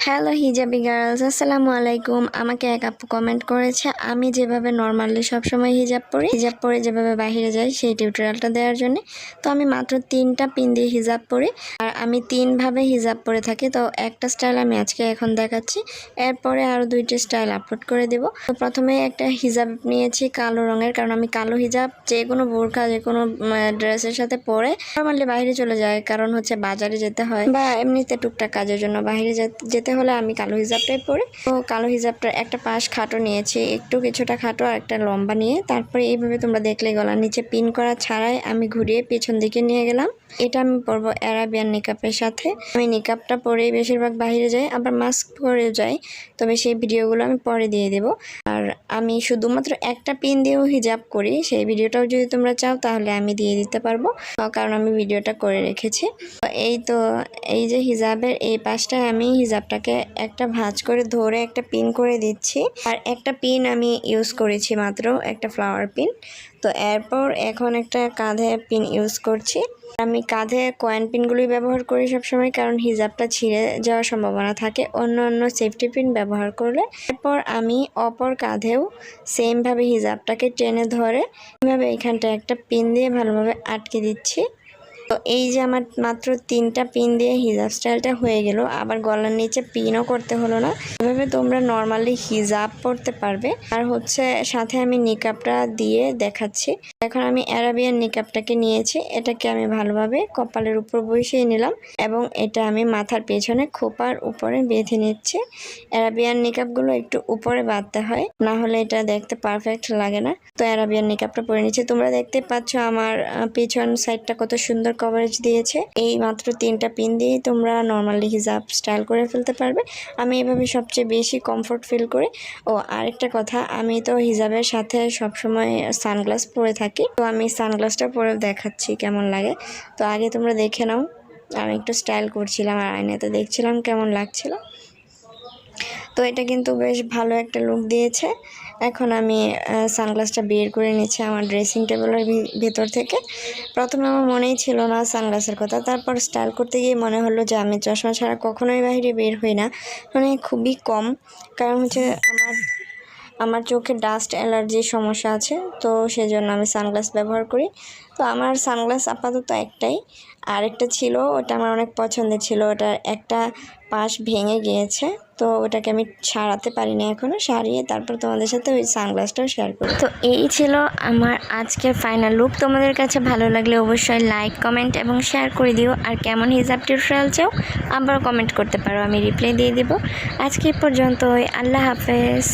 Hello hijabi girls, আসসালামু আলাইকুম। আমাকে এক আপু কমেন্ট করেছে আমি যেভাবে নর্মালি সবসময় হিজাব পরে যেভাবে বাইরে যাই সেই টিউটোরিয়ালটা দেওয়ার জন্য। তো আমি মাত্র 3টা পিন দিয়ে হিজাব পরি, আর আমি 3ভাবে হিজাব পরে থাকি। তো একটা স্টাইল আমি আজকে এখন দেখাচ্ছি, এরপরে আরও 2টি স্টাইল আপলোড করে দেব। তো প্রথমে একটা হিজাব নিয়েছি কালো রঙের, কারণ আমি কালো হিজাব যে কোনো বোরখা যে কোনো ড্রেসের সাথে পরে নর্মালি বাইরে চলে যায়, কারণ হচ্ছে বাজারে যেতে হয় বা এমনিতে টুকটাক কাজের জন্য বাইরে যেতে হলে আমি কালো হিজাবটাই পরি। তো কালো হিজাবটার একটা পাশ খাটো নিয়েছি, একটু কিছুটা খাটো আর একটা লম্বা নিয়ে, তারপরে এইভাবে তোমরা দেখলে গলার নিচে পিন করা ছাড়াই আমি ঘুরিয়ে পিছন দিকে নিয়ে গেলাম। এটা আমি পরবো অ্যারাবিয়ান নিকাপের সাথে। আমি নিকাপটা পরেই বেশিরভাগ বাইরে যাই, আবার মাস্ক পরেও যাই, তবে সেই ভিডিওগুলো আমি পরে দিয়ে দেব। আর আমি শুধুমাত্র একটা পিন দিয়েও হিজাব করি, সেই ভিডিওটাও যদি তোমরা চাও তাহলে আমি দিয়ে দিতে পারবো, কারণ আমি ভিডিওটা করে রেখেছি। তো এই যে হিজাবের এই পাশটায় আমি হিজাবটাকে একটা ভাঁজ করে ধরে একটা পিন করে দিচ্ছি, আর একটা পিন আমি ইউজ করেছি মাত্র, একটা ফ্লাওয়ার পিন। তো এরপর এখন একটা কাঁধে পিন ইউজ করছি। আমি কাঁধে কয়েন পিনগুলোই ব্যবহার করি সবসময়, কারণ হিজাবটা ছিঁড়ে যাওয়ার সম্ভাবনা থাকে অন্য সেফটি পিন ব্যবহার করলে। এরপর আমি অপর কাঁধেও সেমভাবে হিজাবটাকে টেনে ধরে এভাবে এখানটায় একটা পিন দিয়ে ভালোভাবে আটকে দিচ্ছি। তো এই যে আমার মাত্র 3টা পিন দিয়ে হিজাব স্টাইলটা হয়ে গেল, আবার গলার নিচে পিনও করতে হলো না। এভাবে তোমরা নর্মালি হিজাব পরতে পারবে। আর হচ্ছে সাথে আমি নিকাবটা দিয়ে দেখাচ্ছি। এখন আমি অ্যারাবিয়ান নিকাবটাকে নিয়েছি, এটাকে আমি ভালোভাবে কপালের উপর বসিয়ে নিলাম এবং এটা আমি মাথার পেছনে খোপার উপরে বেঁধে নিচ্ছি। অ্যারাবিয়ান নিকাবগুলো একটু উপরে বাঁধতে হয়, না হলে এটা দেখতে পারফেক্ট লাগে না। তো অ্যারাবিয়ান নিকাবটা পরে নিচ্ছি। তোমরা দেখতে পাচ্ছ আমার পিছন সাইডটা কত সুন্দর কভারেজ দিয়েছে। এই মাত্র 3টা পিন দিয়ে তোমরা নর্মালি হিজাব স্টাইল করে ফেলতে পারবে। আমি এভাবে সবচেয়ে বেশি কমফোর্ট ফিল করি। ও আরেকটা কথা, আমি তো হিজাবের সাথে সবসময় সানগ্লাস পরে থাকি, তো আমি সানগ্লাসটা পরে দেখাচ্ছি কেমন লাগে। তো আগে তোমরা দেখে নাও, আমি একটু স্টাইল করছিলাম আর আয়নাতে দেখছিলাম কেমন লাগছিল। তো এটা কিন্তু বেশ ভালো একটা লুক দিয়েছে। এখন আমি সানগ্লাসটা বের করে নিচ্ছি আমার ড্রেসিং টেবিলের ভেতর থেকে। প্রথমে আমার মনেই ছিল না সানগ্লাসের কথা, তারপর স্টাইল করতে গিয়ে মনে হলো যে আমি চশমা ছাড়া কখনোই বাইরে বের হই না, মানে খুবই কম। কারণ হচ্ছে আমার চোখে ডাস্ট অ্যালার্জির সমস্যা আছে, তো সেজন্য আমি সানগ্লাস ব্যবহার করি। তো আমার সানগ্লাস আপাতত একটাই, আরেকটা ছিল ওটা আমার অনেক পছন্দের ছিল, ওটার একটা পাশ ভেঙে গিয়েছে, তো ওটাকে আমি সারাতে পারিনি এখনও। সারিয়ে তারপর তোমাদের সাথে ওই সানগ্লাসটাও শেয়ার করি। তো এই ছিল আমার আজকের ফাইনাল লুক। তোমাদের কাছে ভালো লাগলে অবশ্যই লাইক, কমেন্ট এবং শেয়ার করে দিও। আর কেমন হিজাব টিউটোরিয়াল চাও আবার কমেন্ট করতে পারো, আমি রিপ্লাই দিয়ে দেবো। আজকে পর্যন্তই, আল্লাহ হাফেজ।